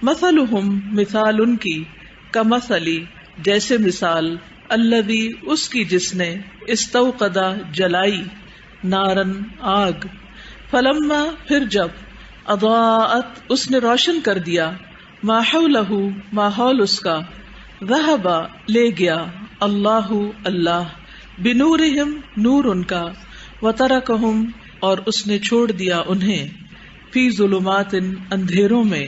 مثلہم مثال ان کی، کمثلی جیسے مثال، الذی اس کی جس نے، استوقد جلائی، نارن آگ، فلما پھر جب، اضاءت اس نے روشن کر دیا، ما حولہ ماحول اس کا، ذہب لے گیا، اللہ اللہ، بنورہم نور ان کا، وترکہم اور اس نے چھوڑ دیا انہیں، فی ظلمات اندھیروں میں،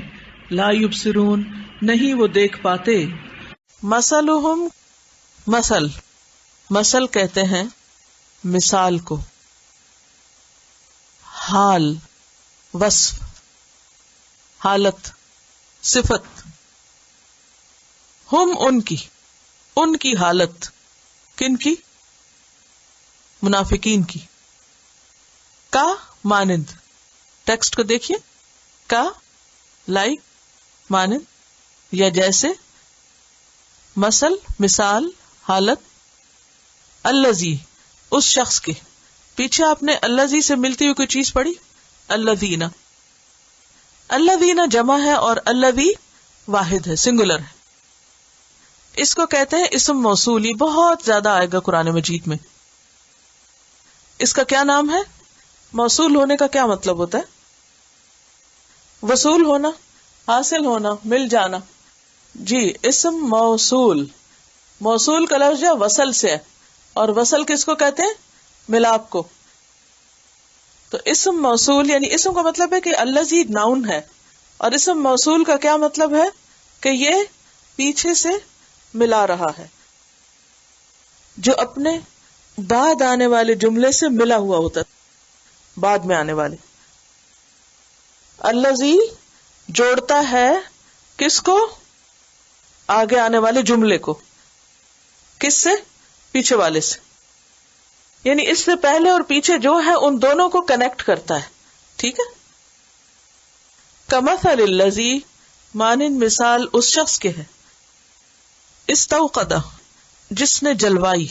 لا یبصرون نہیں وہ دیکھ پاتے۔ مثلہم، مثل کہتے ہیں مثال کو، حال، وصف، حالت، صفت، ہم ان کی حالت، کن کی؟ منافقین کی، کا مانند، ٹیکسٹ کو دیکھیے، کا لائک، مانند یا جیسے، مثال، حالت، الذی اس شخص کے، پیچھے آپ نے الذی سے ملتی ہوئی کوئی چیز پڑھی؟ الذین جمع ہے اور الذی واحد ہے، سنگولر ہے، اس کو کہتے ہیں اسم موصول، یہ بہت زیادہ آئے گا قرآن مجید میں۔ اس کا کیا نام ہے؟ موصول ہونے کا کیا مطلب ہوتا ہے؟ وصول ہونا، حاصل ہونا، مل جانا، جی اسم موصول، موصول کا لفظ جو وصل سے ہے، اور وصل کس کو کہتے ہیں؟ ملاپ کو۔ تو اسم موصول یعنی اسم کا مطلب ہے کہ الذی ناؤن ہے، اور اسم موصول کا کیا مطلب ہے کہ یہ پیچھے سے ملا رہا ہے، جو اپنے بعد آنے والے جملے سے ملا ہوا ہوتا ہے، بعد میں آنے والے۔ الذی جوڑتا ہے کس کو؟ آگے آنے والے جملے کو، کس سے؟ پیچھے والے سے، یعنی اس سے پہلے اور پیچھے جو ہے ان دونوں کو کنیکٹ کرتا ہے، ٹھیک ہے۔ کمثل الذی مانند مثال اس شخص کے ہے، استوقد جس نے جلوائی،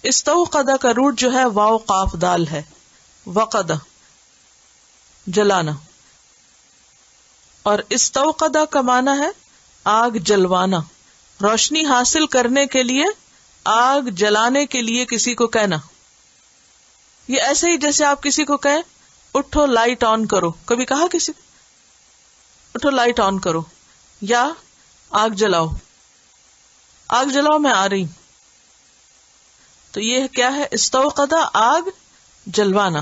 استوقد کا روٹ جو ہے واو قاف دال ہے، وقد جلانا، اور استوقد کا معنی ہے آگ جلوانا، روشنی حاصل کرنے کے لیے، آگ جلانے کے لیے کسی کو کہنا۔ یہ ایسے ہی جیسے آپ کسی کو کہیں اٹھو لائٹ آن کرو، کبھی کہا کسی کو اٹھو لائٹ آن کرو، یا آگ جلاؤ، آگ جلاؤ میں آ رہی ہوں۔ تو یہ کیا ہے؟ استوقدہ آگ جلوانا،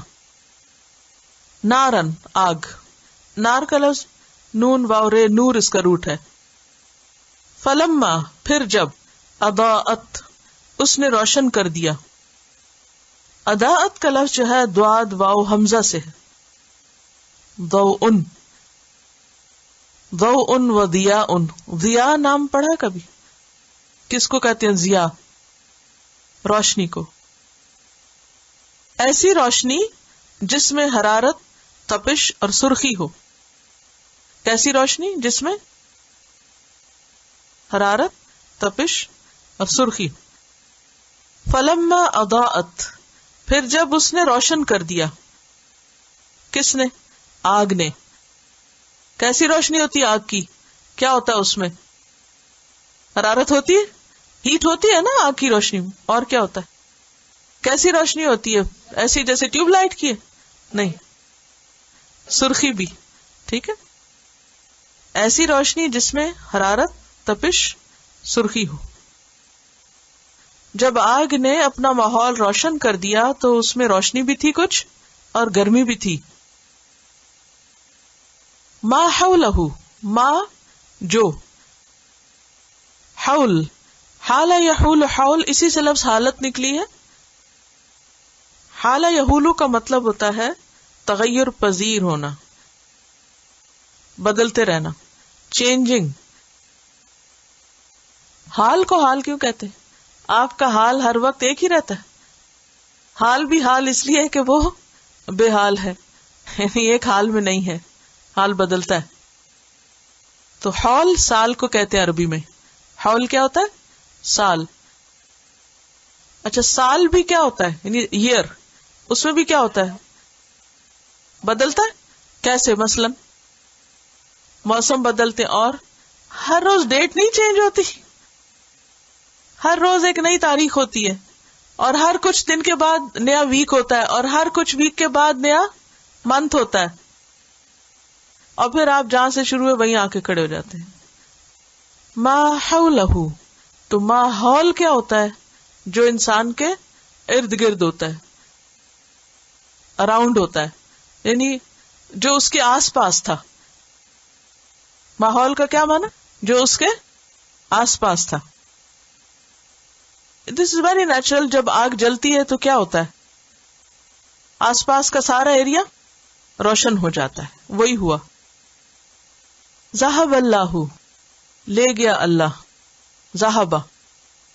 نارن آگ، نار کا لفظ نون واو رے نور اس کا روٹ ہے۔ فلما پھر جب، اضاءت اس نے روشن کر دیا، اضاءت کا لفظ جو ہے دواد واو حمزہ سے ہے، ضوء و ضیاء، ضیاء نام پڑھا ہے کبھی؟ کس کو کہتے ہیں ضیاء؟ روشنی کو، ایسی روشنی جس میں حرارت، تپش اور سرخی ہو۔ کیسی روشنی؟ جس میں حرارت، تپش اور سرخی۔ فلما اضاءت پھر جب اس نے روشن کر دیا، کس نے؟ آگ نے۔ کیسی روشنی ہوتی ہے آگ کی؟ کیا ہوتا ہے اس میں؟ حرارت ہوتی ہے، ہیٹ ہوتی ہے نا آگ کی روشنی میں، اور کیا ہوتا ہے؟ کیسی روشنی ہوتی ہے؟ ایسی جیسے ٹیوب لائٹ کی ہے؟ نہیں، سرخی بھی، ٹھیک ہے، ایسی روشنی جس میں حرارت، تپش، سرخی ہو۔ جب آگ نے اپنا ماحول روشن کر دیا تو اس میں روشنی بھی تھی کچھ اور گرمی بھی تھی۔ ما حولہ، ما جو، حول، حال یحول، حول اسی سے لفظ حالت نکلی ہے۔ حال یحول کا مطلب ہوتا ہے تغیر پذیر ہونا، بدلتے رہنا، چینجنگ۔ حال کو حال کیوں کہتے ہیں؟ آپ کا حال ہر وقت ایک ہی رہتا ہے؟ حال بھی حال اس لیے ہے کہ وہ بے حال ہے، یعنی ایک حال میں نہیں ہے، حال بدلتا ہے۔ تو حول سال کو کہتے ہیں عربی میں۔ حول کیا ہوتا ہے؟ سال۔ اچھا سال بھی کیا ہوتا ہے؟ یعنی ایئر، اس میں بھی کیا ہوتا ہے؟ بدلتا ہے۔ کیسے؟ مثلا موسم بدلتے اور ہر روز ڈیٹ نہیں چینج ہوتی، ہر روز ایک نئی تاریخ ہوتی ہے، اور ہر کچھ دن کے بعد نیا ویک ہوتا ہے، اور ہر کچھ ویک کے بعد نیا منتھ ہوتا ہے، اور پھر آپ جہاں سے شروع ہوئے وہیں آ کے کھڑے ہو جاتے ہیں. ما حولہ، تو ماحول کیا ہوتا ہے؟ جو انسان کے ارد گرد ہوتا ہے، اراؤنڈ ہوتا ہے، یعنی جو اس کے آس پاس تھا. ماحول کا کیا معنی؟ جو اس کے آس پاس تھا. دس از ویری نیچرل. جب آگ جلتی ہے تو کیا ہوتا ہے؟ آس پاس کا سارا ایریا روشن ہو جاتا ہے. وہی ہوا. ذہب اللہ، لے گیا اللہ. ذہب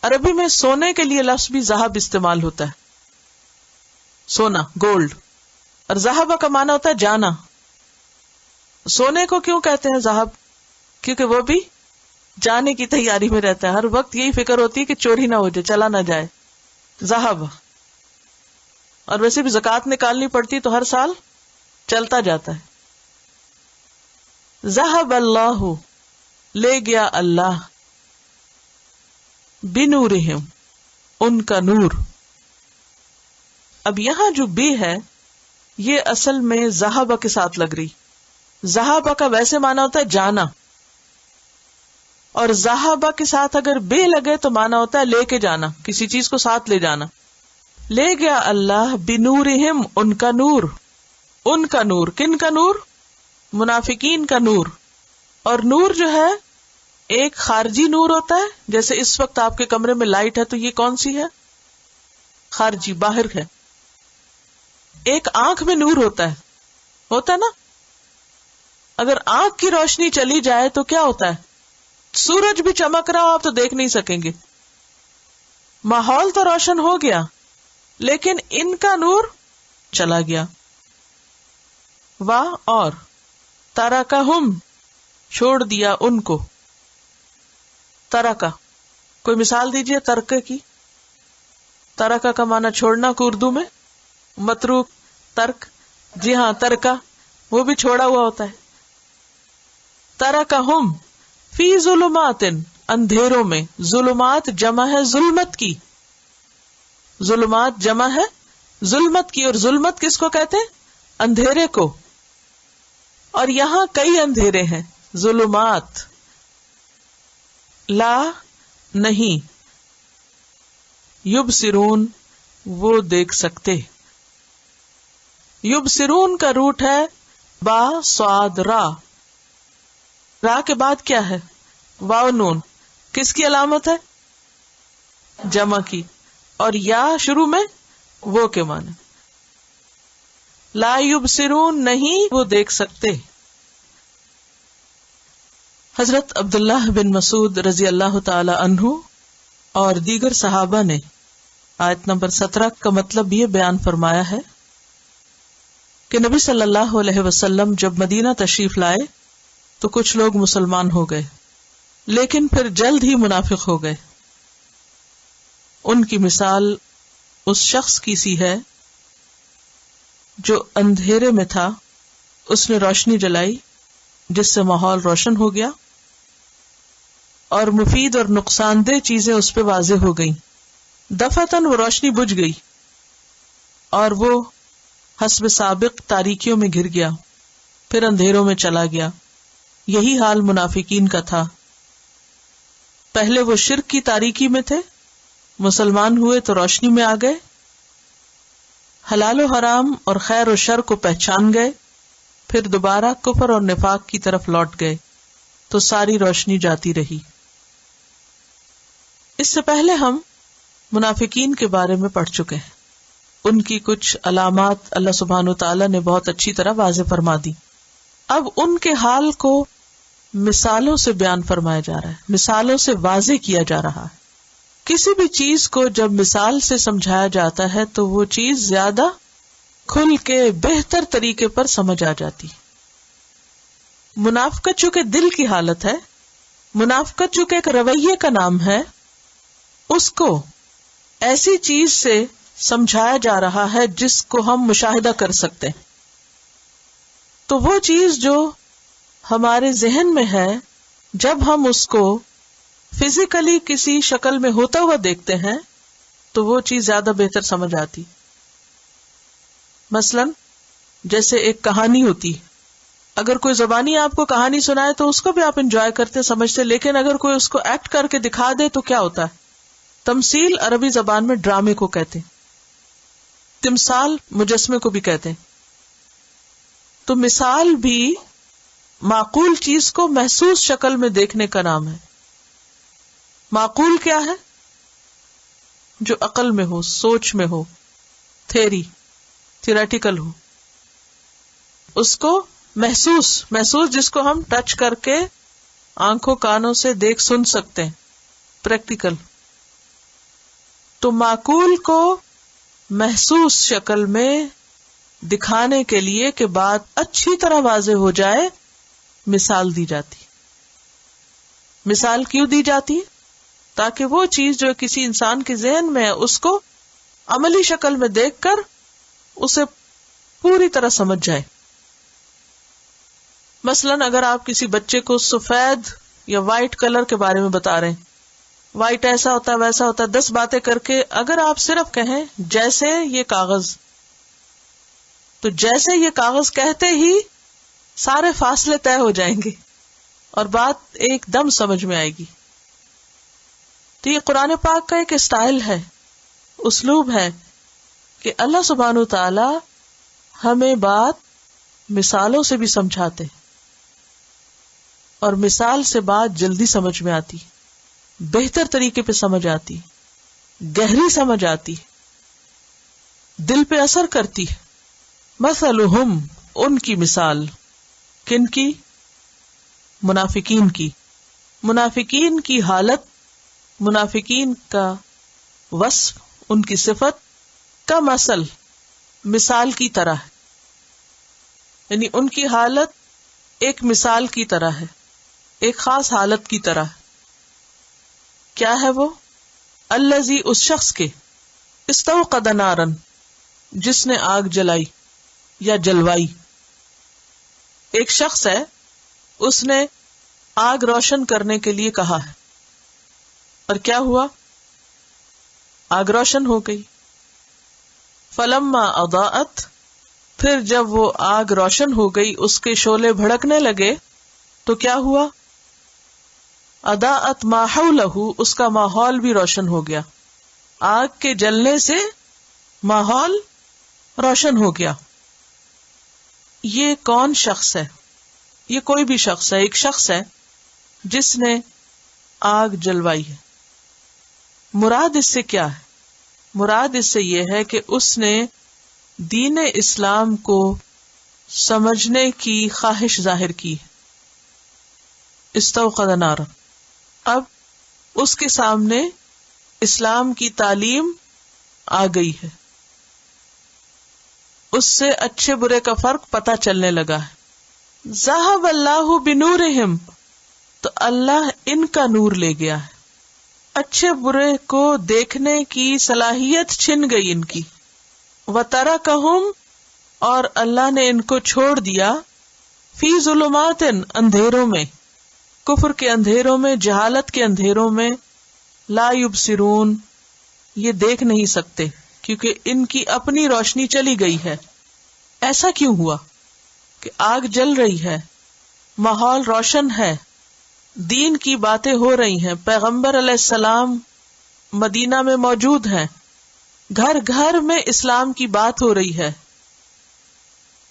عربی میں سونے کے لیے لفظ بھی ذہب استعمال ہوتا ہے، سونا، گولڈ. اور ذہب کا معنی ہوتا ہے جانا. سونے کو کیوں کہتے ہیں ذہب؟ کیونکہ وہ بھی جانے کی تیاری میں رہتا ہے، ہر وقت یہی فکر ہوتی ہے کہ چوری نہ ہو جائے، چلا نہ جائے. ذہب. اور ویسے بھی زکوٰۃ نکالنی پڑتی تو ہر سال چلتا جاتا ہے. ذہب اللہ، لے گیا اللہ. بنورہم، ان کا نور. اب یہاں جو بی ہے یہ اصل میں ذہب کے ساتھ لگ رہی. ذہب کا ویسے معنی ہوتا ہے جانا، اور ذہب کے ساتھ اگر بے لگے تو معنی ہوتا ہے لے کے جانا، کسی چیز کو ساتھ لے جانا. لے گیا اللہ بنورہم، ان کا نور. ان کا نور، کن کا نور؟ منافقین کا نور. اور نور جو ہے ایک خارجی نور ہوتا ہے، جیسے اس وقت آپ کے کمرے میں لائٹ ہے تو یہ کون سی ہے؟ خارجی، باہر ہے. ایک آنکھ میں نور ہوتا ہے نا. اگر آنکھ کی روشنی چلی جائے تو کیا ہوتا ہے؟ سورج بھی چمک رہا ہو آپ تو دیکھ نہیں سکیں گے. ماحول تو روشن ہو گیا لیکن ان کا نور چلا گیا. واہ. اور ترکہم، چھوڑ دیا ان کو. ترکہ، کوئی مثال دیجئے ترکہ کی. ترکہ کا معنی چھوڑنا کو اردو میں متروک، ترک. جی ہاں، ترکہ وہ بھی چھوڑا ہوا ہوتا ہے. ترکہم فی ظلمات، اندھیروں میں. ظلمات جمع ہے ظلمت کی. ظلمات جمع ہے ظلمت کی، اور ظلمت کس کو کہتے ہیں؟ اندھیرے کو. اور یہاں کئی اندھیرے ہیں. ظلمات، لا نہیں، یبصرون وہ دیکھ سکتے. یبصرون کا روٹ ہے با صاد را. را کے بعد کیا ہے؟ واو نون. کس کی علامت ہے؟ جمع کی. اور یا شروع میں وہ کے معنی. لا یبصرون، نہیں وہ دیکھ سکتے. حضرت عبداللہ بن مسعود رضی اللہ تعالی عنہ اور دیگر صحابہ نے آیت نمبر 17 کا مطلب یہ بیان فرمایا ہے کہ نبی صلی اللہ علیہ وسلم جب مدینہ تشریف لائے تو کچھ لوگ مسلمان ہو گئے لیکن پھر جلد ہی منافق ہو گئے. ان کی مثال اس شخص کی سی ہے جو اندھیرے میں تھا، اس نے روشنی جلائی جس سے ماحول روشن ہو گیا اور مفید اور نقصان دہ چیزیں اس پہ واضح ہو گئیں. دفعتاً وہ روشنی بجھ گئی اور وہ حسب سابق تاریکیوں میں گر گیا، پھر اندھیروں میں چلا گیا. یہی حال منافقین کا تھا. پہلے وہ شرک کی تاریکی میں تھے، مسلمان ہوئے تو روشنی میں آ گئے، حلال و حرام اور خیر و شر کو پہچان گئے، پھر دوبارہ کفر اور نفاق کی طرف لوٹ گئے تو ساری روشنی جاتی رہی. اس سے پہلے ہم منافقین کے بارے میں پڑھ چکے ہیں. ان کی کچھ علامات اللہ سبحانہ وتعالی نے بہت اچھی طرح واضح فرما دی. اب ان کے حال کو مثالوں سے بیان فرمایا جا رہا ہے، مثالوں سے واضح کیا جا رہا ہے. کسی بھی چیز کو جب مثال سے سمجھایا جاتا ہے تو وہ چیز زیادہ کھل کے بہتر طریقے پر سمجھ آ جاتی. منافقت چونکہ دل کی حالت ہے، منافقت چونکہ ایک رویے کا نام ہے، اس کو ایسی چیز سے سمجھایا جا رہا ہے جس کو ہم مشاہدہ کر سکتے ہیں. تو وہ چیز جو ہمارے ذہن میں ہے جب ہم اس کو فزیکلی کسی شکل میں ہوتا ہوا دیکھتے ہیں تو وہ چیز زیادہ بہتر سمجھ آتی. مثلا جیسے ایک کہانی ہوتی، اگر کوئی زبانی آپ کو کہانی سنائے تو اس کو بھی آپ انجوائے کرتے سمجھتے، لیکن اگر کوئی اس کو ایکٹ کر کے دکھا دے تو کیا ہوتا ہے؟ تمثیل عربی زبان میں ڈرامے کو کہتے ہیں، تمثال مجسمے کو بھی کہتے ہیں. تو مثال بھی معقول چیز کو محسوس شکل میں دیکھنے کا نام ہے. معقول کیا ہے؟ جو عقل میں ہو، سوچ میں ہو، تھیوریٹیکل ہو. اس کو محسوس جس کو ہم ٹچ کر کے آنکھوں کانوں سے دیکھ سن سکتے ہیں، پریکٹیکل. تو معقول کو محسوس شکل میں دکھانے کے لیے کہ بات اچھی طرح واضح ہو جائے مثال دی جاتی. مثال کیوں دی جاتی ہے؟ تاکہ وہ چیز جو کسی انسان کے ذہن میں ہے اس کو عملی شکل میں دیکھ کر اسے پوری طرح سمجھ جائے. مثلاً اگر آپ کسی بچے کو سفید یا وائٹ کلر کے بارے میں بتا رہے ہیں، وائٹ ایسا ہوتا ہے ویسا ہوتا ہے، 10 باتیں کر کے اگر آپ صرف کہیں جیسے یہ کاغذ، تو جیسے یہ کاغذ کہتے ہی سارے فاصلے طے ہو جائیں گے اور بات ایک دم سمجھ میں آئے گی. تو یہ قرآن پاک کا ایک اسٹائل ہے، اسلوب ہے کہ اللہ سبحانہ تعالی ہمیں بات مثالوں سے بھی سمجھاتے اور مثال سے بات جلدی سمجھ میں آتی، بہتر طریقے پہ سمجھ آتی، گہری سمجھ آتی، دل پہ اثر کرتی. مثلہم، ان کی مثال، کن کی؟ منافقین کی. منافقین کی حالت، منافقین کا وصف، ان کی صفت کا مثال کی طرح ہے. یعنی ان کی حالت ایک مثال کی طرح ہے، ایک خاص حالت کی طرح ہے. کیا ہے وہ؟ الذی، اس شخص کے، استوقد نارن، جس نے آگ جلائی یا جلوائی. ایک شخص ہے، اس نے آگ روشن کرنے کے لیے کہا ہے، اور کیا ہوا؟ آگ روشن ہو گئی. فلما اضاءت، پھر جب وہ آگ روشن ہو گئی، اس کے شعلے بھڑکنے لگے تو کیا ہوا؟ اضاءت ما حولہ، اس کا ماحول بھی روشن ہو گیا. آگ کے جلنے سے ماحول روشن ہو گیا. یہ کون شخص ہے؟ یہ کوئی بھی شخص ہے، ایک شخص ہے جس نے آگ جلوائی ہے. مراد اس سے کیا ہے؟ مراد اس سے یہ ہے کہ اس نے دین اسلام کو سمجھنے کی خواہش ظاہر کی. استوقد نارا، اب اس کے سامنے اسلام کی تعلیم آ گئی ہے، اس سے اچھے برے کا فرق پتہ چلنے لگا ہے. ذہب اللہ بنورہم، تو اللہ ان کا نور لے گیا ہے، اچھے برے کو دیکھنے کی صلاحیت چھن گئی ان کی. وترکہم، اور اللہ نے ان کو چھوڑ دیا، فی ظلمات، اندھیروں میں، کفر کے اندھیروں میں، جہالت کے اندھیروں میں، لا یبصرون، یہ دیکھ نہیں سکتے کیونکہ ان کی اپنی روشنی چلی گئی ہے. ایسا کیوں ہوا کہ آگ جل رہی ہے، ماحول روشن ہے، دین کی باتیں ہو رہی ہیں، پیغمبر علیہ السلام مدینہ میں موجود ہیں، گھر گھر میں اسلام کی بات ہو رہی ہے،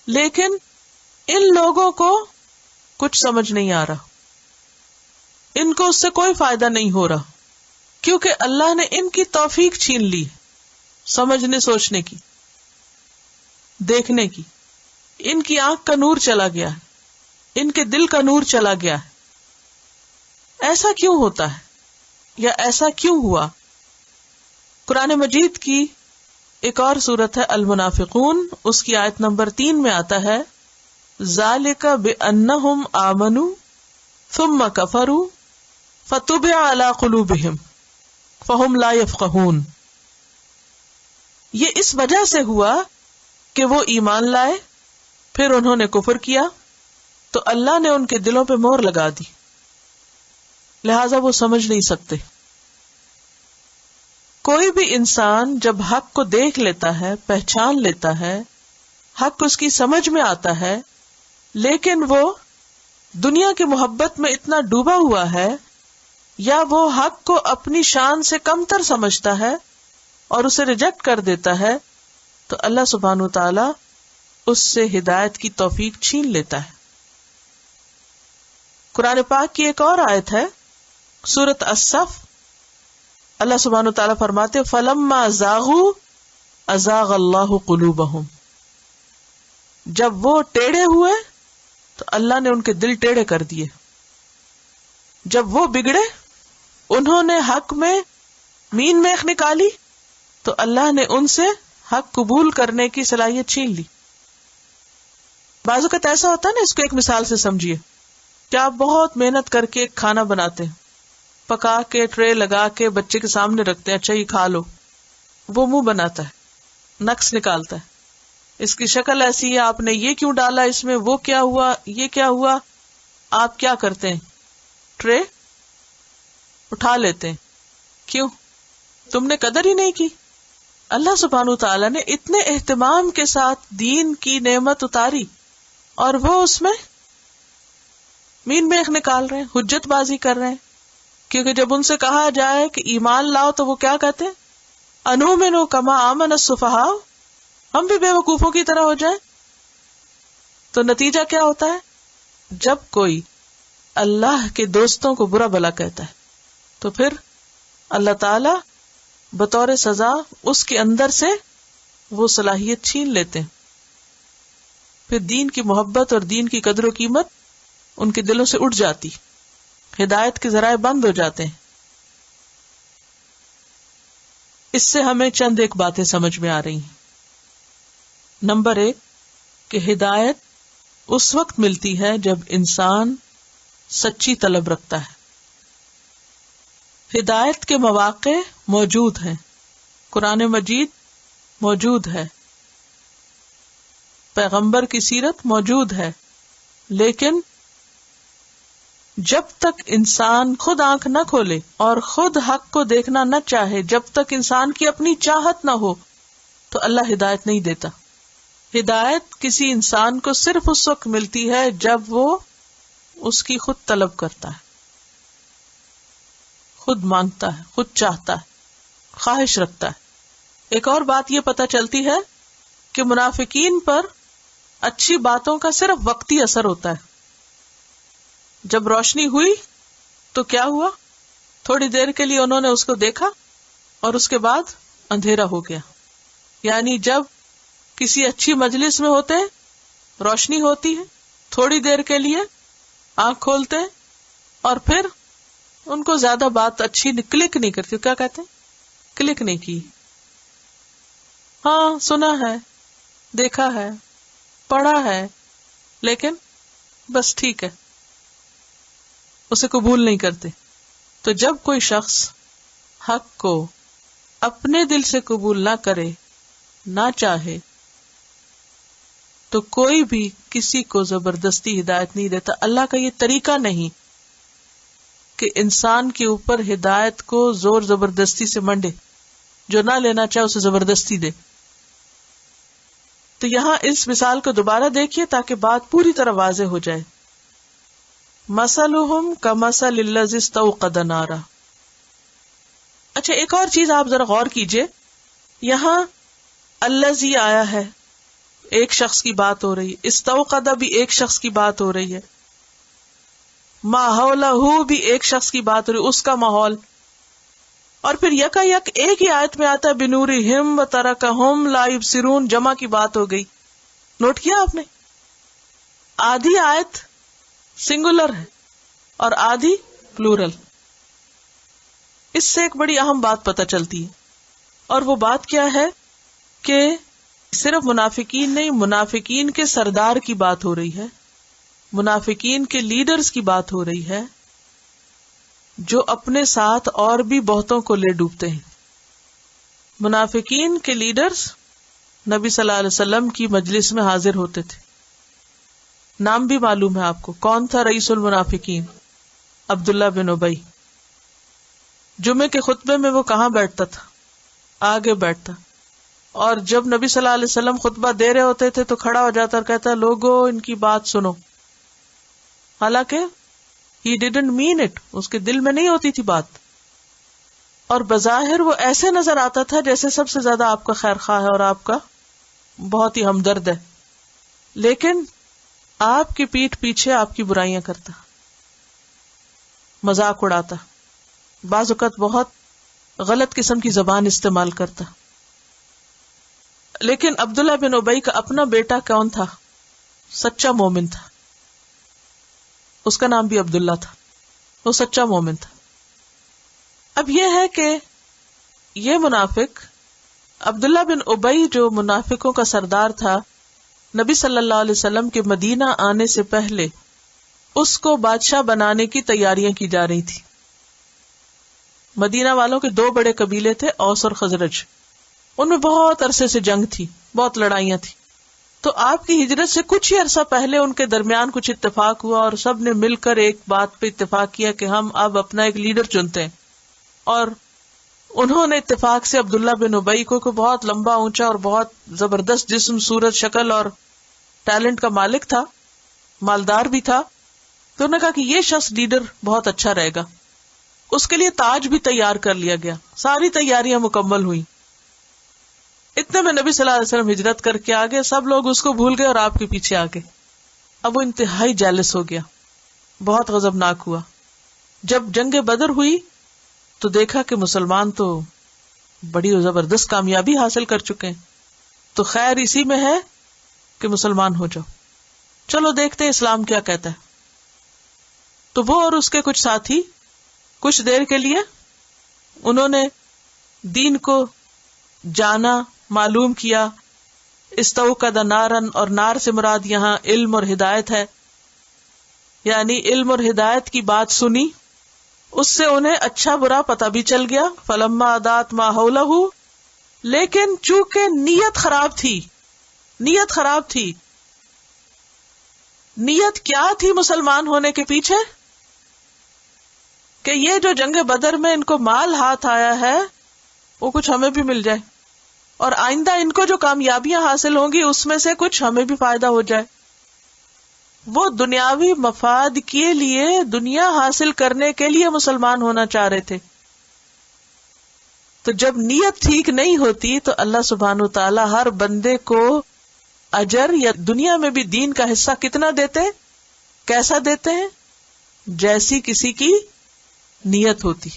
لیکن ان لوگوں کو کچھ سمجھ نہیں آ رہا، ان کو اس سے کوئی فائدہ نہیں ہو رہا، کیونکہ اللہ نے ان کی توفیق چھین لی سمجھنے سوچنے کی، دیکھنے کی. ان کی آنکھ کا نور چلا گیا ہے، ان کے دل کا نور چلا گیا ہے. ایسا کیوں ہوتا ہے یا ایسا کیوں ہوا؟ قرآن مجید کی ایک اور سورت ہے المنافقون، اس کی آیت نمبر 3 میں آتا ہے ذالک بانہم آمنوا ثم کفروا فتبع علی قلوبہم فہم لا یفقہون. یہ اس وجہ سے ہوا کہ وہ ایمان لائے، پھر انہوں نے کفر کیا، تو اللہ نے ان کے دلوں پہ مہر لگا دی، لہذا وہ سمجھ نہیں سکتے۔ کوئی بھی انسان جب حق کو دیکھ لیتا ہے، پہچان لیتا ہے، حق اس کی سمجھ میں آتا ہے، لیکن وہ دنیا کی محبت میں اتنا ڈوبا ہوا ہے یا وہ حق کو اپنی شان سے کمتر سمجھتا ہے اور اسے ریجیکٹ کر دیتا ہے، تو اللہ سبحانہ وتعالی اس سے ہدایت کی توفیق چھین لیتا ہے۔ قرآن پاک کی ایک اور آیت ہے، سورۃ الصف، اللہ سبحانہ وتعالی فرماتے فَلَمَّا زَاغُوا أَزَاغَ اللَّهُ قُلُوبَهُمْ، جب وہ ٹیڑھے ہوئے تو اللہ نے ان کے دل ٹیڑھے کر دیے، جب وہ بگڑے، انہوں نے حق میں مین میخ نکالی تو اللہ نے ان سے حق قبول کرنے کی صلاحیت چھین لی۔ بعض اوقات ایسا ہوتا ہے نا، اس کو ایک مثال سے سمجھیے کہ آپ بہت محنت کر کے ایک کھانا بناتے ہیں، پکا کے ٹرے لگا کے بچے کے سامنے رکھتے ہیں، اچھا یہ کھا لو، وہ منہ بناتا ہے، نقص نکالتا ہے، اس کی شکل ایسی ہے، آپ نے یہ کیوں ڈالا اس میں، وہ کیا ہوا، یہ کیا ہوا۔ آپ کیا کرتے ہیں؟ ٹرے اٹھا لیتے ہیں، کیوں؟ تم نے قدر ہی نہیں کی۔ اللہ سبحانہ تعالیٰ نے اتنے اہتمام کے ساتھ دین کی نعمت اتاری اور وہ اس میں مین میخ نکال رہے ہیں، حجت بازی کر رہے ہیں، کیونکہ جب ان سے کہا جائے کہ ایمان لاؤ تو وہ کیا کہتے ہیں؟ انؤمن کما آمن السفہاء، ہم بھی بے وقوفوں کی طرح ہو جائیں۔ تو نتیجہ کیا ہوتا ہے؟ جب کوئی اللہ کے دوستوں کو برا بھلا کہتا ہے تو پھر اللہ تعالی بطور سزا اس کے اندر سے وہ صلاحیت چھین لیتے ہیں، پھر دین کی محبت اور دین کی قدر و قیمت ان کے دلوں سے اٹھ جاتی، ہدایت کے ذرائع بند ہو جاتے ہیں۔ اس سے ہمیں چند ایک باتیں سمجھ میں آ رہی ہیں۔ نمبر 1 کہ ہدایت اس وقت ملتی ہے جب انسان سچی طلب رکھتا ہے۔ ہدایت کے مواقع موجود ہیں، قرآن مجید موجود ہے، پیغمبر کی سیرت موجود ہے، لیکن جب تک انسان خود آنکھ نہ کھولے اور خود حق کو دیکھنا نہ چاہے، جب تک انسان کی اپنی چاہت نہ ہو، تو اللہ ہدایت نہیں دیتا۔ ہدایت کسی انسان کو صرف اس وقت ملتی ہے جب وہ اس کی خود طلب کرتا ہے، خود مانگتا ہے، خود چاہتا ہے، خواہش رکھتا ہے۔ ایک اور بات یہ پتہ چلتی ہے کہ منافقین پر اچھی باتوں کا صرف وقتی اثر ہوتا ہے۔ جب روشنی ہوئی تو کیا ہوا؟ تھوڑی دیر کے لیے انہوں نے اس کو دیکھا اور اس کے بعد اندھیرا ہو گیا۔ یعنی جب کسی اچھی مجلس میں ہوتے ہیں، روشنی ہوتی ہے، تھوڑی دیر کے لیے آنکھ کھولتے ہیں اور پھر ان کو زیادہ بات اچھی کلک نہیں کرتی۔ کیا کہتے ہیں؟ کلک نہیں کی، ہاں سنا ہے، دیکھا ہے، پڑھا ہے، لیکن بس ٹھیک ہے، اسے قبول نہیں کرتے۔ تو جب کوئی شخص حق کو اپنے دل سے قبول نہ کرے، نہ چاہے، تو کوئی بھی کسی کو زبردستی ہدایت نہیں دیتا۔ اللہ کا یہ طریقہ نہیں کہ انسان کے اوپر ہدایت کو زور زبردستی سے منڈے، جو نہ لینا چاہے اسے زبردستی دے۔ تو یہاں اس مثال کو دوبارہ دیکھیے تاکہ بات پوری طرح واضح ہو جائے۔ مثلہم کمثل الذی استوقد نارا۔ اچھا ایک اور چیز آپ ذرا غور کیجئے، یہاں الذی آیا ہے، ایک شخص کی بات ہو رہی ہے، استوقد بھی ایک شخص کی بات ہو رہی ہے، ما حولہ بھی ایک شخص کی بات ہو رہی ہے، اس کا ماحول، اور پھر یکا یک ایک ہی آیت میں آتا ہے بنورہم وترکہم لا یبصرون، جمع کی بات ہو گئی۔ نوٹ کیا آپ نے؟ آدھی آیت سنگولر ہے اور آدھی پلورل۔ اس سے ایک بڑی اہم بات پتہ چلتی ہے، اور وہ بات کیا ہے کہ صرف منافقین نہیں، منافقین کے سردار کی بات ہو رہی ہے، منافقین کے لیڈرز کی بات ہو رہی ہے، جو اپنے ساتھ اور بھی بہتوں کو لے ڈوبتے ہیں۔ منافقین کے لیڈرز نبی صلی اللہ علیہ وسلم کی مجلس میں حاضر ہوتے تھے، نام بھی معلوم ہے آپ کو. کون تھا رئیس المنافقین؟ عبداللہ بن ابی. جمعے کے خطبے میں وہ کہاں بیٹھتا تھا؟ آگے بیٹھتا. اور جب نبی صلی اللہ علیہ وسلم خطبہ دے رہے ہوتے تھے تو کھڑا ہو جاتا اور کہتا لوگو ان کی بات سنو. حالانکہ he didn't mean it، اس کے دل میں نہیں ہوتی تھی بات. اور بظاہر وہ ایسے نظر آتا تھا جیسے سب سے زیادہ آپ کا خیر خواہ ہے اور آپ کا بہت ہی ہمدرد ہے، لیکن آپ کی پیٹھ پیچھے آپ کی برائیاں کرتا، مذاق اڑاتا، بعض اوقات بہت غلط قسم کی زبان استعمال کرتا. لیکن عبداللہ بن ابی کا اپنا بیٹا کون تھا؟ سچا مومن تھا. اس کا نام بھی عبداللہ تھا. وہ سچا مومن تھا. اب یہ ہے کہ یہ منافق عبداللہ بن ابی جو منافقوں کا سردار تھا، نبی صلی اللہ علیہ وسلم کے مدینہ آنے سے پہلے اس کو بادشاہ بنانے کی تیاریاں کی جا رہی تھی. مدینہ والوں کے دو بڑے قبیلے تھے، اوس اور خزرج. ان میں بہت عرصے سے جنگ تھی، بہت لڑائیاں تھی. تو آپ کی ہجرت سے کچھ ہی عرصہ پہلے ان کے درمیان کچھ اتفاق ہوا اور سب نے مل کر ایک بات پہ اتفاق کیا کہ ہم اب اپنا ایک لیڈر چنتے ہیں. اور انہوں نے اتفاق سے عبداللہ بن ابی کو بہت لمبا اونچا اور بہت زبردست جسم، صورت، شکل اور ٹیلنٹ کا مالک تھا، مالدار بھی تھا. تو انہوں نے کہا کہ یہ شخص لیڈر بہت اچھا رہے گا. اس کے لیے تاج بھی تیار کر لیا گیا. ساری تیاریاں مکمل ہوئی. اتنے میں نبی صلی اللہ علیہ وسلم ہجرت کر کے آگے، سب لوگ اس کو بھول گئے اور آپ کے پیچھے آ گئے. اب وہ انتہائی جیلس ہو گیا، بہت غضبناک ہوا. جب جنگ بدر ہوئی تو دیکھا کہ مسلمان تو بڑی زبردست کامیابی حاصل کر چکے ہیں، تو خیر اسی میں ہے کہ مسلمان ہو جاؤ، چلو دیکھتے ہیں اسلام کیا کہتا ہے. تو وہ اور اس کے کچھ ساتھی کچھ دیر کے لیے انہوں نے دین کو جانا، معلوم کیا. استوقد نارن، اور نار سے مراد یہاں علم اور ہدایت ہے، یعنی علم اور ہدایت کی بات سنی، اس سے انہیں اچھا برا پتہ بھی چل گیا. فلما اضاءت ما حولہ، لیکن چونکہ نیت خراب تھی. نیت کیا تھی مسلمان ہونے کے پیچھے؟ کہ یہ جو جنگ بدر میں ان کو مال ہاتھ آیا ہے وہ کچھ ہمیں بھی مل جائے، اور آئندہ ان کو جو کامیابیاں حاصل ہوں گی اس میں سے کچھ ہمیں بھی فائدہ ہو جائے. وہ دنیاوی مفاد کے لیے، دنیا حاصل کرنے کے لیے مسلمان ہونا چاہ رہے تھے. تو جب نیت ٹھیک نہیں ہوتی تو اللہ سبحانہ وتعالی ہر بندے کو اجر یا دنیا میں بھی دین کا حصہ کتنا دیتے، کیسا دیتے ہیں؟ جیسی کسی کی نیت ہوتی.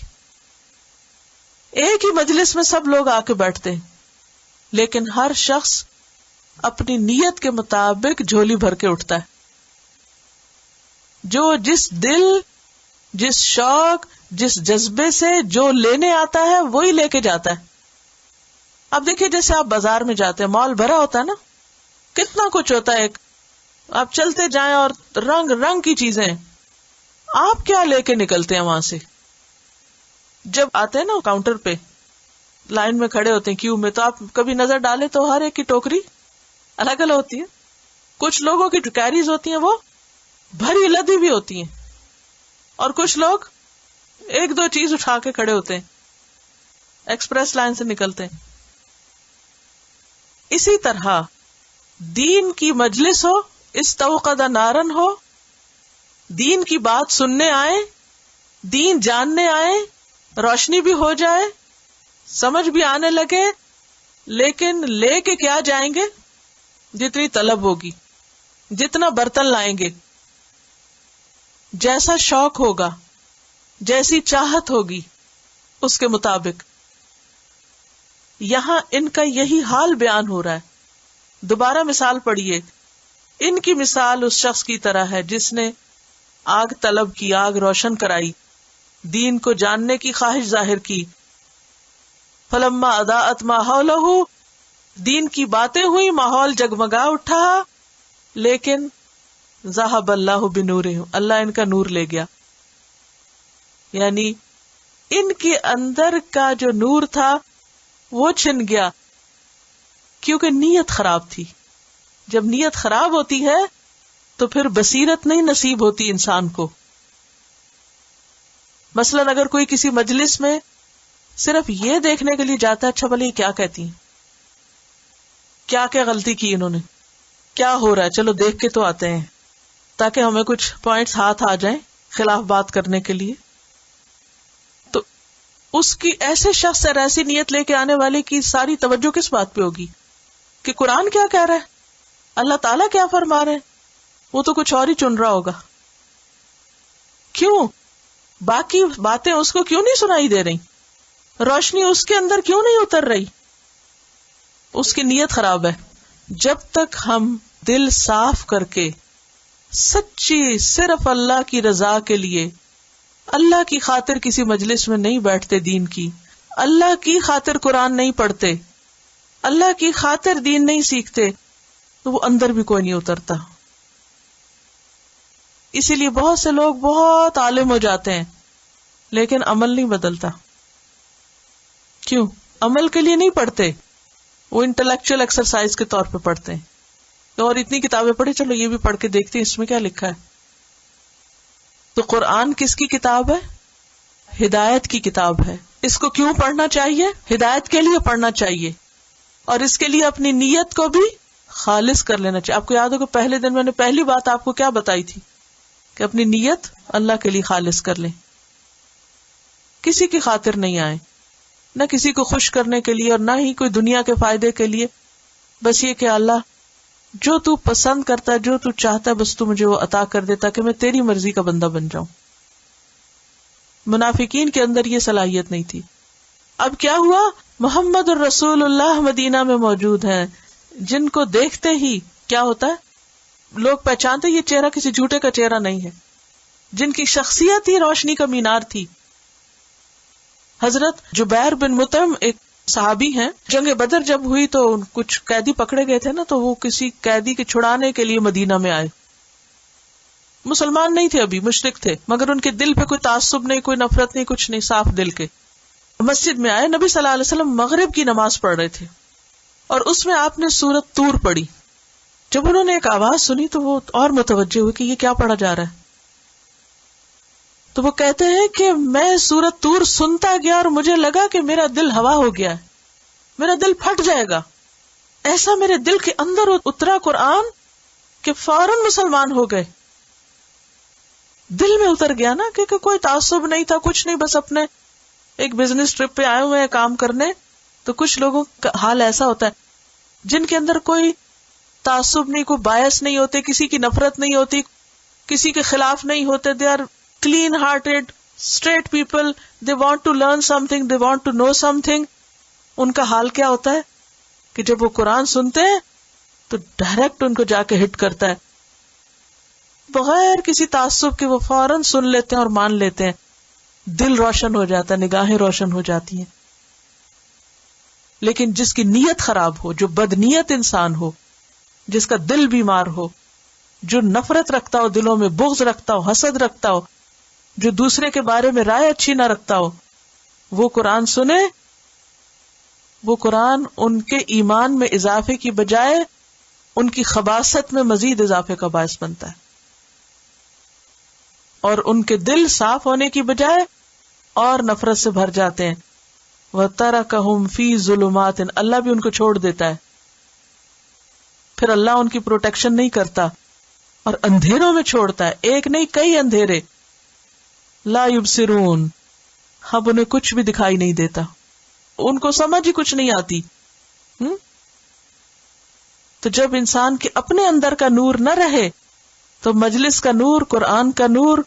ایک ہی مجلس میں سب لوگ آ کے بیٹھتے ہیں، لیکن ہر شخص اپنی نیت کے مطابق جھولی بھر کے اٹھتا ہے. جو جس دل، جس شوق، جس جذبے سے جو لینے آتا ہے وہی لے کے جاتا ہے. اب دیکھیے جیسے آپ بازار میں جاتے ہیں، مال بھرا ہوتا ہے نا، کتنا کچھ ہوتا ہے. آپ چلتے جائیں اور رنگ رنگ کی چیزیں، آپ کیا لے کے نکلتے ہیں وہاں سے؟ جب آتے ہیں نا کاؤنٹر پہ، لائن میں کھڑے ہوتے ہیں کیو میں، تو آپ کبھی نظر ڈالے تو ہر ایک کی ٹوکری الگ الگ ہوتی ہے. کچھ لوگوں کی جو کیریز ہوتی ہیں وہ بھری لدی بھی ہوتی ہیں، اور کچھ لوگ ایک دو چیز اٹھا کے کھڑے ہوتے ہیں، ایکسپریس لائن سے نکلتے ہیں. اسی طرح دین کی مجلس ہو، استوقد نارن ہو، دین کی بات سننے آئے، دین جاننے آئے، روشنی بھی ہو جائے، سمجھ بھی آنے لگے، لیکن لے کے کیا جائیں گے؟ جتنی طلب ہوگی، جتنا برتن لائیں گے، جیسا شوق ہوگا، جیسی چاہت ہوگی، اس کے مطابق. یہاں ان کا یہی حال بیان ہو رہا ہے. دوبارہ مثال پڑھیے. ان کی مثال اس شخص کی طرح ہے جس نے آگ طلب کی، آگ روشن کرائی، دین کو جاننے کی خواہش ظاہر کی. فلما اضاءت ما حولہ، دین کی باتیں ہوئی، ماحول جگمگا اٹھا، لیکن ذہب اللہ بنورہم، اللہ ان کا نور لے گیا. یعنی ان کے اندر کا جو نور تھا وہ چھن گیا، کیونکہ نیت خراب تھی. جب نیت خراب ہوتی ہے تو پھر بصیرت نہیں نصیب ہوتی انسان کو. مثلاً اگر کوئی کسی مجلس میں صرف یہ دیکھنے کے لیے جاتا ہے اچھا بھلے یہ کیا کہتی ہیں, کیا کیا غلطی کی انہوں نے, کیا ہو رہا ہے, چلو دیکھ کے تو آتے ہیں تاکہ ہمیں کچھ پوائنٹس ہاتھ آ جائیں خلاف بات کرنے کے لیے, تو اس کی ایسے شخص اور ایسی نیت لے کے آنے والے کی ساری توجہ کس بات پہ ہوگی کہ قرآن کیا کہہ رہا ہے, اللہ تعالیٰ کیا فرما رہے ہیں, وہ تو کچھ اور ہی چن رہا ہوگا. کیوں؟ باقی باتیں اس کو کیوں نہیں سنائی دے رہی, روشنی اس کے اندر کیوں نہیں اتر رہی؟ اس کی نیت خراب ہے. جب تک ہم دل صاف کر کے سچی صرف اللہ کی رضا کے لیے اللہ کی خاطر کسی مجلس میں نہیں بیٹھتے, دین کی اللہ کی خاطر قرآن نہیں پڑھتے, اللہ کی خاطر دین نہیں سیکھتے, تو وہ اندر بھی کوئی نہیں اترتا. اسی لیے بہت سے لوگ بہت عالم ہو جاتے ہیں لیکن عمل نہیں بدلتا. کیوں؟ عمل کے لیے نہیں پڑھتے, وہ انٹلیکچوئل ایکسرسائز کے طور پہ پڑھتے ہیں. اور اتنی کتابیں پڑھی, چلو یہ بھی پڑھ کے دیکھتے ہیں اس میں کیا لکھا ہے. تو قرآن کس کی کتاب ہے؟ ہدایت کی کتاب ہے. اس کو کیوں پڑھنا چاہیے؟ ہدایت کے لیے پڑھنا چاہیے, اور اس کے لیے اپنی نیت کو بھی خالص کر لینا چاہیے. آپ کو یاد ہوگا پہلے دن میں نے پہلی بات آپ کو کیا بتائی تھی کہ اپنی نیت اللہ کے لیے خالص کر لیں, کسی کی خاطر نہیں آئے, نہ کسی کو خوش کرنے کے لیے اور نہ ہی کوئی دنیا کے فائدے کے لیے. بس یہ کہ اللہ جو تو پسند کرتا ہے, جو تو چاہتا ہے, بس تو مجھے وہ عطا کر دے تاکہ میں تیری مرضی کا بندہ بن جاؤں. منافقین کے اندر یہ صلاحیت نہیں تھی. اب کیا ہوا؟ محمد الرسول اللہ مدینہ میں موجود ہیں, جن کو دیکھتے ہی کیا ہوتا ہے, لوگ پہچانتے یہ چہرہ کسی جھوٹے کا چہرہ نہیں ہے, جن کی شخصیت ہی روشنی کا مینار تھی. حضرت جبیر بن مطعم ایک صحابی ہیں, جنگ بدر جب ہوئی تو کچھ قیدی پکڑے گئے تھے نا, تو وہ کسی قیدی کے چھڑانے کے لیے مدینہ میں آئے. مسلمان نہیں تھے, ابھی مشرک تھے, مگر ان کے دل پہ کوئی تعصب نہیں, کوئی نفرت نہیں, کچھ نہیں, صاف دل کے. مسجد میں آئے, نبی صلی اللہ علیہ وسلم مغرب کی نماز پڑھ رہے تھے اور اس میں آپ نے سورت طور پڑھی. جب انہوں نے ایک آواز سنی تو وہ اور متوجہ ہوئے کہ یہ کیا پڑھا جا رہا ہے. تو وہ کہتے ہیں کہ میں سورت طور سنتا گیا اور مجھے لگا کہ میرا دل ہوا ہو گیا ہے, میرا دل پھٹ جائے گا. ایسا میرے دل کے اندر اترا قرآن کہ فوراً مسلمان ہو گئے. دل میں اتر گیا نا, کیونکہ کوئی تعصب نہیں تھا, کچھ نہیں, بس اپنے ایک بزنس ٹرپ پہ آئے ہوئے ہیں کام کرنے. تو کچھ لوگوں کا حال ایسا ہوتا ہے جن کے اندر کوئی تعصب نہیں, کوئی باعث نہیں ہوتے, کسی کی نفرت نہیں ہوتی, کسی کے خلاف نہیں ہوتے. They are clean hearted, straight people, they want to learn something, they want to know something. ان کا حال کیا ہوتا ہے کہ جب وہ قرآن سنتے ہیں تو ڈائریکٹ ان کو جا کے ہٹ کرتا ہے, بغیر کسی تعصب کے وہ فوراً سن لیتے ہیں اور مان لیتے ہیں. دل روشن ہو جاتا ہے, نگاہیں روشن ہو جاتی ہیں. لیکن جس کی نیت خراب ہو, جو بدنیت انسان ہو, جس کا دل بیمار ہو, جو نفرت رکھتا ہو, دلوں میں بغض رکھتا ہو, حسد رکھتا ہو, جو دوسرے کے بارے میں رائے اچھی نہ رکھتا ہو, وہ قرآن سنے, وہ قرآن ان کے ایمان میں اضافے کی بجائے ان کی خباثت میں مزید اضافے کا باعث بنتا ہے, اور ان کے دل صاف ہونے کی بجائے اور نفرت سے بھر جاتے ہیں. وَتَرَكَهُمْ فِي ظُلُمَاتٍ, اللہ بھی ان کو چھوڑ دیتا ہے. پھر اللہ ان کی پروٹیکشن نہیں کرتا اور اندھیروں میں چھوڑتا ہے, ایک نہیں کئی اندھیرے. لا یبصرون, اب انہیں کچھ بھی دکھائی نہیں دیتا, ان کو سمجھ ہی کچھ نہیں آتی. تو جب انسان کے اپنے اندر کا نور نہ رہے تو مجلس کا نور, قرآن کا نور,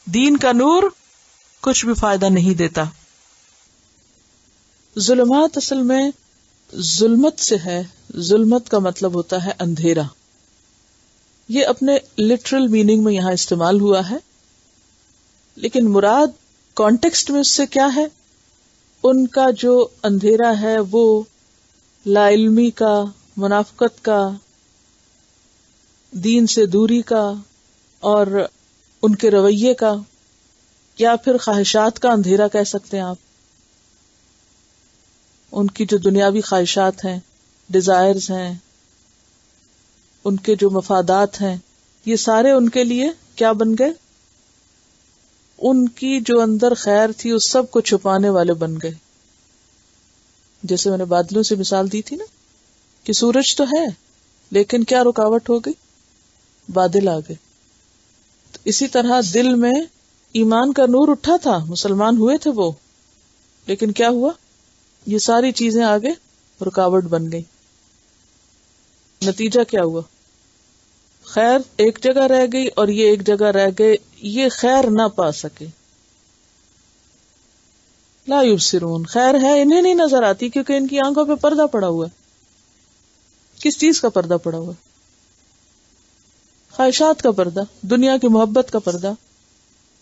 دین کا نور کچھ بھی فائدہ نہیں دیتا. ظلمات اصل میں ظلمت سے ہے. ظلمت کا مطلب ہوتا ہے اندھیرا. یہ اپنے لٹرل میننگ میں یہاں استعمال ہوا ہے, لیکن مراد کانٹیکسٹ میں اس سے کیا ہے؟ ان کا جو اندھیرا ہے وہ لا علمی کا, منافقت کا, دین سے دوری کا, اور ان کے رویے کا, یا پھر خواہشات کا اندھیرا کہہ سکتے ہیں آپ. ان کی جو دنیاوی خواہشات ہیں, ڈیزائرز ہیں, ان کے جو مفادات ہیں, یہ سارے ان کے لیے کیا بن گئے؟ ان کی جو اندر خیر تھی اس سب کو چھپانے والے بن گئے. جیسے میں نے بادلوں سے مثال دی تھی نا کہ سورج تو ہے لیکن کیا رکاوٹ ہو گئی؟ بادل آ گئے. تو اسی طرح دل میں ایمان کا نور اٹھا تھا، مسلمان ہوئے تھے وہ، لیکن کیا ہوا؟ یہ ساری چیزیں آگے رکاوٹ بن گئی. نتیجہ کیا ہوا؟ خیر ایک جگہ رہ گئی اور یہ ایک جگہ رہ گئے، یہ خیر نہ پا سکے. لا یبصرون، خیر ہے انہیں نہیں نظر آتی کیونکہ ان کی آنکھوں پہ پردہ پڑا ہوا ہے. کس چیز کا پردہ پڑا ہوا ہے؟ خواہشات کا پردہ، دنیا کی محبت کا پردہ،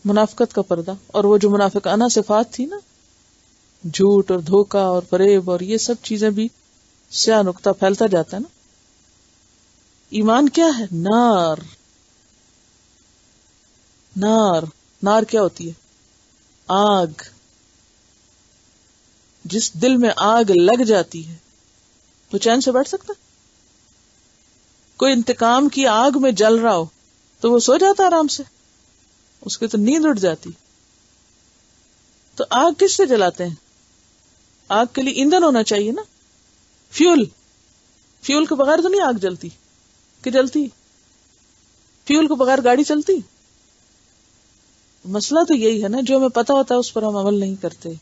منافقت کا پردہ. اور وہ جو منافقانہ صفات تھی نا، جھوٹ اور دھوکہ اور فریب اور یہ سب چیزیں بھی سیاہ نقطہ پھیلتا جاتا ہے نا. ایمان کیا ہے؟ نار. نار، نار کیا ہوتی ہے؟ آگ. جس دل میں آگ لگ جاتی ہے وہ چین سے بیٹھ سکتا؟ کوئی انتقام کی آگ میں جل رہا ہو تو وہ سو جاتا آرام سے؟ اس کی تو نیند اٹھ جاتی. تو آگ کس سے جلاتے ہیں؟ آگ کے لیے ایندھن ہونا چاہیے نا، فیول. فیول کے بغیر تو نہیں آگ جلتی، کہ جلتی؟ فیول کے بغیر گاڑی چلتی؟ مسئلہ تو یہی ہے نا، جو ہمیں پتا ہوتا ہے اس پر ہم عمل نہیں کرتے.